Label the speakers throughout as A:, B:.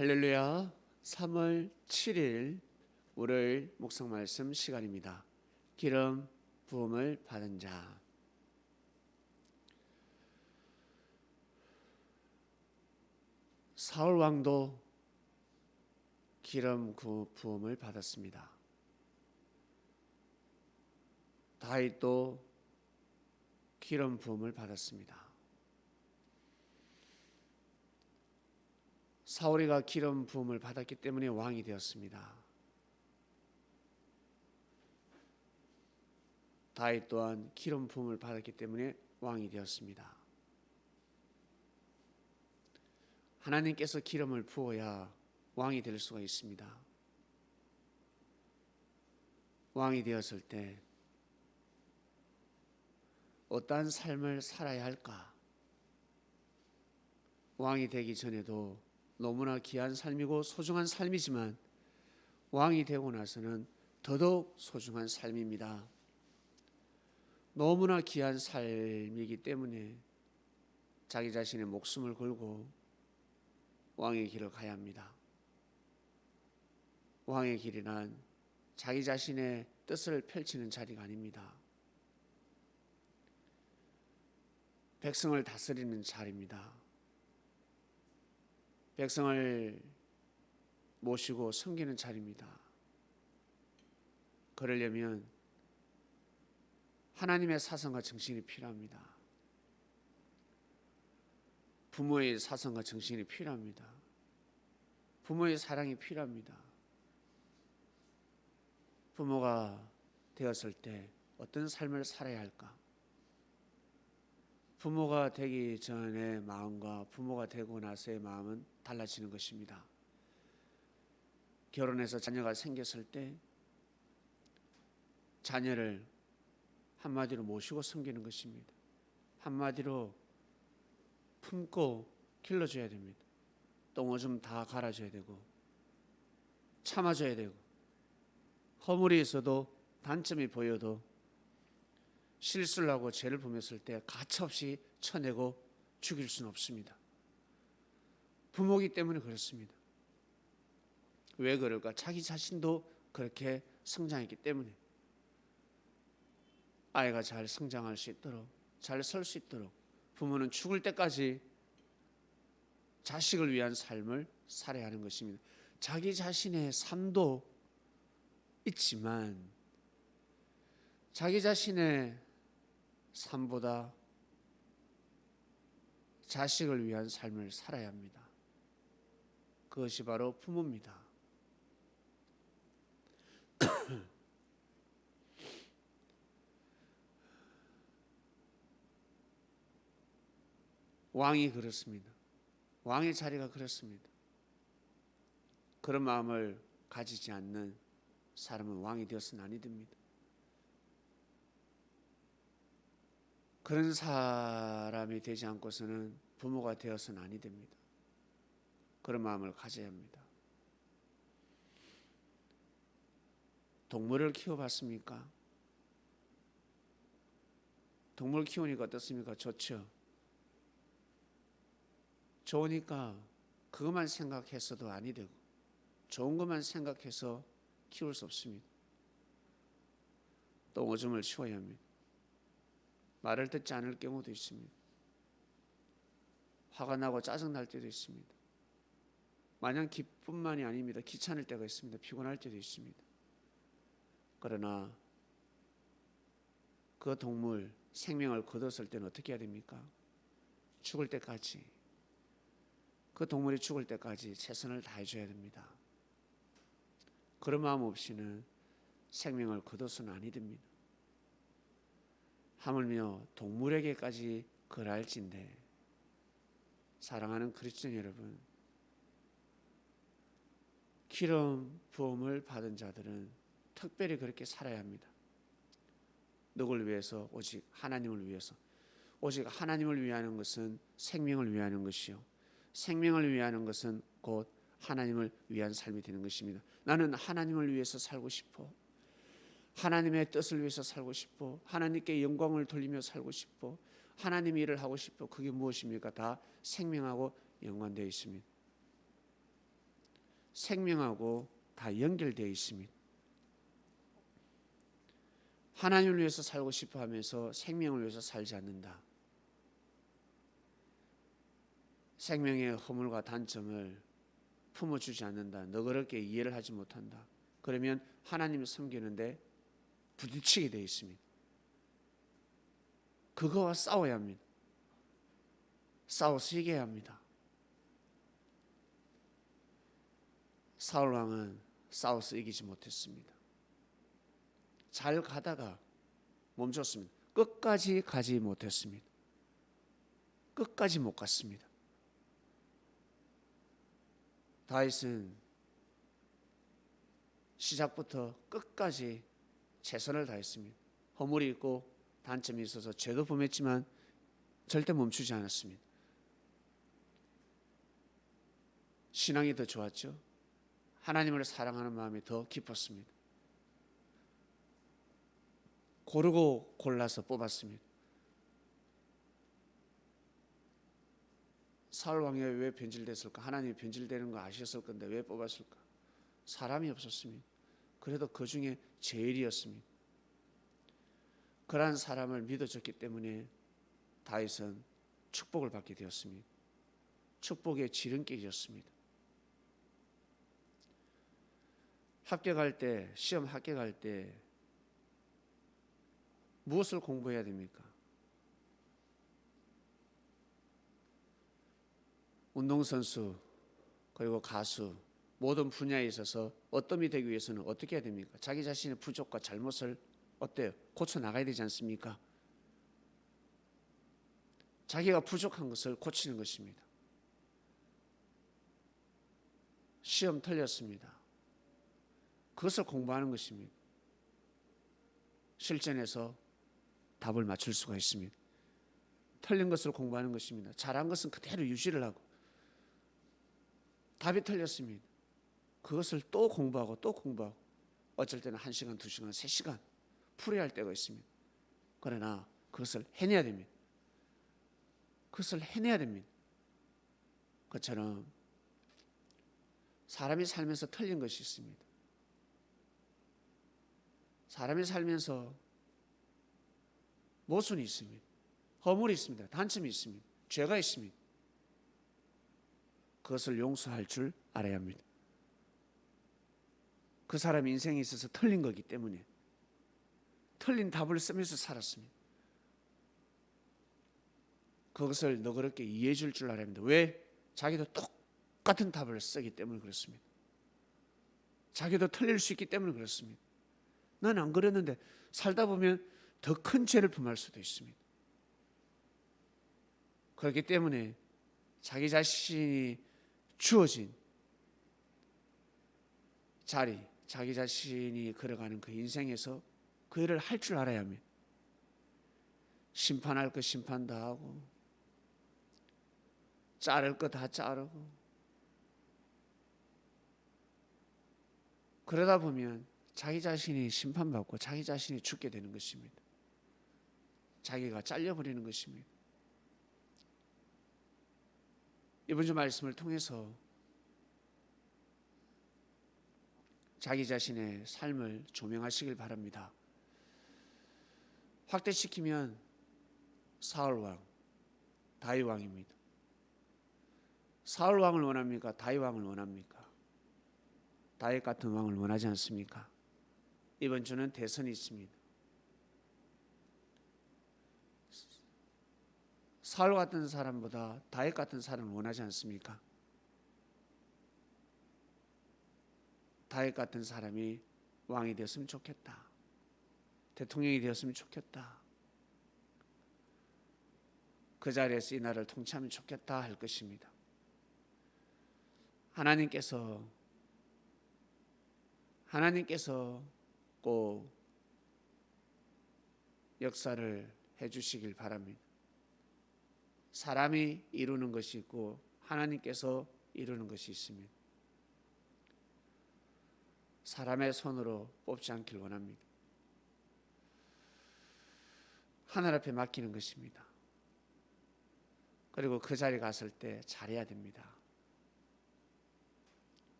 A: 할렐루야. 3월 7일 월요일 묵상 말씀 시간입니다. 기름 부음을 받은 자. 사울 왕도 기름 부음을 받았습니다. 다윗도 기름 부음을 받았습니다. 사울이가 기름 부음을 받았기 때문에 왕이 되었습니다. 다윗 또한 기름 부음을 받았기 때문에 왕이 되었습니다. 하나님께서 기름을 부어야 왕이 될 수가 있습니다. 왕이 되었을 때 어떠한 삶을 살아야 할까? 왕이 되기 전에도 너무나 귀한 삶이고 소중한 삶이지만 왕이 되고 나서는 더더욱 소중한 삶입니다. 너무나 귀한 삶이기 때문에 자기 자신의 목숨을 걸고 왕의 길을 가야 합니다. 왕의 길이란 자기 자신의 뜻을 펼치는 자리가 아닙니다. 백성을 다스리는 자리입니다. 백성을 모시고 섬기는 자리입니다. 그러려면 하나님의 사상과 정신이 필요합니다. 부모의 사상과 정신이 필요합니다. 부모의 사랑이 필요합니다. 부모가 되었을 때 어떤 삶을 살아야 할까? 부모가 되기 전의 마음과 부모가 되고 나서의 마음은 달라지는 것입니다. 결혼해서 자녀가 생겼을 때 자녀를 한마디로 모시고 섬기는 것입니다. 한마디로 품고 길러줘야 됩니다. 똥오줌 다 갈아줘야 되고 참아줘야 되고 허물이 있어도 단점이 보여도 실수를 하고 죄를 범했을 때 가차없이 쳐내고 죽일 수는 없습니다. 부모이기 때문에 그렇습니다. 왜 그럴까? 자기 자신도 그렇게 성장했기 때문에 아이가 잘 성장할 수 있도록 잘 설 수 있도록 부모는 죽을 때까지 자식을 위한 삶을 살아야 하는 것입니다. 자기 자신의 삶도 있지만 자기 자신의 삶보다 자식을 위한 삶을 살아야 합니다. 그것이 바로 부모입니다. 왕이 그렇습니다. 왕의 자리가 그렇습니다. 그런 마음을 가지지 않는 사람은 왕이 되어서는 아니 됩니다. 그런 사람이 되지 않고서는 부모가 되어서는 아니 됩니다. 그런 마음을 가져야 합니다. 동물을 키워봤습니까? 동물 키우니까 어떻습니까? 좋죠. 좋으니까 그것만 생각해서도 아니 되고 좋은 것만 생각해서 키울 수 없습니다. 또 오줌을 치워야 합니다. 말을 듣지 않을 경우도 있습니다. 화가 나고 짜증날 때도 있습니다. 마냥 기쁨만이 아닙니다. 귀찮을 때가 있습니다. 피곤할 때도 있습니다. 그러나 그 동물 생명을 거뒀을 때는 어떻게 해야 됩니까? 죽을 때까지, 그 동물이 죽을 때까지 최선을 다해줘야 됩니다. 그런 마음 없이는 생명을 거둬서는 아니 됩니다. 하물며 동물에게까지 그랄진데 사랑하는 그리스도인 여러분, 기름 부음을 받은 자들은 특별히 그렇게 살아야 합니다. 누구를 위해서? 오직 하나님을 위해서. 오직 하나님을 위하는 것은 생명을 위하는 것이요, 생명을 위하는 것은 곧 하나님을 위한 삶이 되는 것입니다. 나는 하나님을 위해서 살고 싶어. 하나님의 뜻을 위해서 살고 싶어. 하나님께 영광을 돌리며 살고 싶어. 하나님의 일을 하고 싶어. 그게 무엇입니까? 다 생명하고 연관되어 있습니다. 생명하고 다 연결되어 있습니다. 하나님을 위해서 살고 싶어 하면서 생명을 위해서 살지 않는다. 생명의 허물과 단점을 품어주지 않는다. 너그럽게 이해를 하지 못한다. 그러면 하나님을 섬기는데 부딪히게 되어 있습니다. 그거와 싸워야 합니다. 싸워서 이겨야 합니다. 사울 왕은 싸워서 이기지 못했습니다. 잘 가다가 멈췄습니다. 끝까지 가지 못했습니다. 끝까지 못 갔습니다. 다윗은 시작부터 끝까지 최선을 다했습니다. 허물이 있고 단점이 있어서 죄도 범했지만 절대 멈추지 않았습니다. 신앙이 더 좋았죠. 하나님을 사랑하는 마음이 더 깊었습니다. 고르고 골라서 뽑았습니다. 사울 왕이 왜 변질됐을까? 하나님이 변질되는 거 아셨을 건데 왜 뽑았을까? 사람이 없었습니다. 그래도 그 중에 제일이었습니다. 그러한 사람을 믿어줬기 때문에 다윗은 축복을 받게 되었습니다. 축복의 지름길이었습니다. 합격할 때, 시험 합격할 때 무엇을 공부해야 됩니까? 운동선수 그리고 가수 모든 분야에 있어서 어떤이 되기 위해서는 어떻게 해야 됩니까? 자기 자신의 부족과 잘못을 어때요? 고쳐 나가야 되지 않습니까? 자기가 부족한 것을 고치는 것입니다. 시험 틀렸습니다. 그것을 공부하는 것입니다. 실전에서 답을 맞출 수가 있습니다. 틀린 것을 공부하는 것입니다. 잘한 것은 그대로 유지를 하고 답이 틀렸습니다. 그것을 또 공부하고 또 공부하고 어쩔 때는 1시간, 2시간, 3시간 풀어야 할 때가 있습니다. 그러나 그것을 해내야 됩니다. 그것을 해내야 됩니다. 그처럼 사람이 살면서 틀린 것이 있습니다. 사람이 살면서 모순이 있습니다. 허물이 있습니다. 단점이 있습니다. 죄가 있습니다. 그것을 용서할 줄 알아야 합니다. 그 사람 인생에 있어서 틀린 거기 때문에 틀린 답을 쓰면서 살았습니다. 그것을 너그럽게 이해해 줄 알아야 합니다. 왜? 자기도 똑같은 답을 쓰기 때문에 그렇습니다. 자기도 틀릴 수 있기 때문에 그렇습니다. 난 안 그랬는데 살다 보면 더 큰 죄를 범할 수도 있습니다. 그렇기 때문에 자기 자신이 주어진 자리, 자기 자신이 걸어가는 그 인생에서 그 일을 할 줄 알아야 합니다. 심판할 거 심판 다 하고 자를 거 다 자르고 그러다 보면 자기 자신이 심판받고 자기 자신이 죽게 되는 것입니다. 자기가 잘려버리는 것입니다. 이번 주 말씀을 통해서 자기 자신의 삶을 조명하시길 바랍니다. 확대시키면 사울왕, 다윗왕입니다. 사울왕을 원합니까? 다윗왕을 원합니까? 다윗 같은 왕을 원하지 않습니까? 이번 주는 대선이 있습니다. 사울 같은 사람보다 다윗 같은 사람을 원하지 않습니까? 다윗 같은 사람이 왕이 되었으면 좋겠다. 대통령이 되었으면 좋겠다. 그 자리에서 이 나라를 통치하면 좋겠다 할 것입니다. 하나님께서 꼭 역사를 해주시길 바랍니다. 사람이 이루는 것이 있고 하나님께서 이루는 것이 있습니다. 사람의 손으로 뽑지 않길 원합니다. 하늘 앞에 맡기는 것입니다. 그리고 그 자리에 갔을 때 잘해야 됩니다.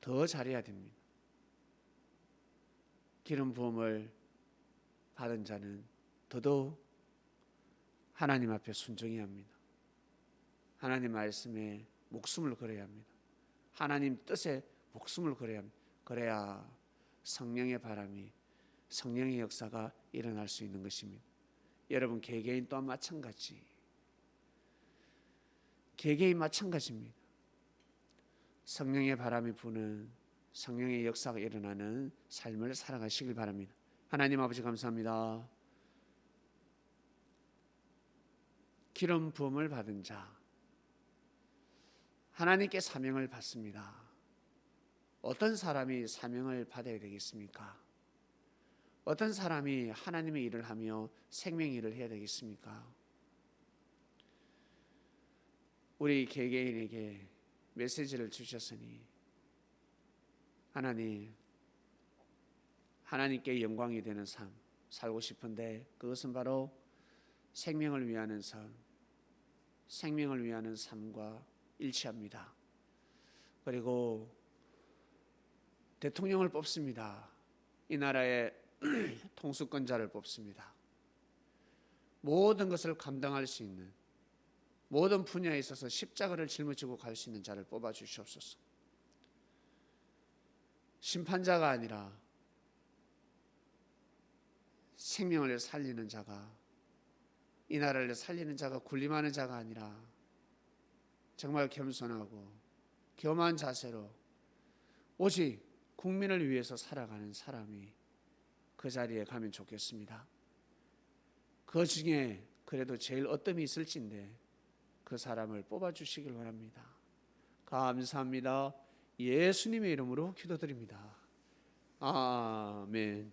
A: 더 잘해야 됩니다. 기름 부음을 받은 자는 더더욱 하나님 앞에 순종해야 합니다. 하나님 말씀에 목숨을 걸어야 합니다. 하나님 뜻에 목숨을 걸어야 합니다. 그래야 성령의 바람이, 성령의 역사가 일어날 수 있는 것입니다. 여러분, 개개인 또한 마찬가지입니다. 성령의 바람이 부는, 성령의 역사가 일어나는 삶을 살아가시길 바랍니다. 하나님 아버지 감사합니다. 기름 부음을 받은 자, 하나님께 사명을 받습니다. 어떤 사람이 사명을 받아야 되겠습니까? 어떤 사람이 하나님의 일을 하며 생명의 일을 해야 되겠습니까? 우리 개개인에게 메시지를 주셨으니 하나님께 영광이 되는 삶 살고 싶은데, 그것은 바로 생명을 위하는 삶, 생명을 위하는 삶과 일치합니다. 그리고 대통령을 뽑습니다. 이 나라의 통수권자를 뽑습니다. 모든 것을 감당할 수 있는, 모든 분야에 있어서 십자가를 짊어지고 갈 수 있는 자를 뽑아 주시옵소서. 심판자가 아니라 생명을 살리는 자가, 이 나라를 살리는 자가, 군림하는 자가 아니라 정말 겸손하고 겸한 자세로 오직 국민을 위해서 살아가는 사람이 그 자리에 가면 좋겠습니다. 그 중에 그래도 제일 어뜸이 있을진데 그 사람을 뽑아주시길 원합니다. 감사합니다. 예수님의 이름으로 기도드립니다. 아멘.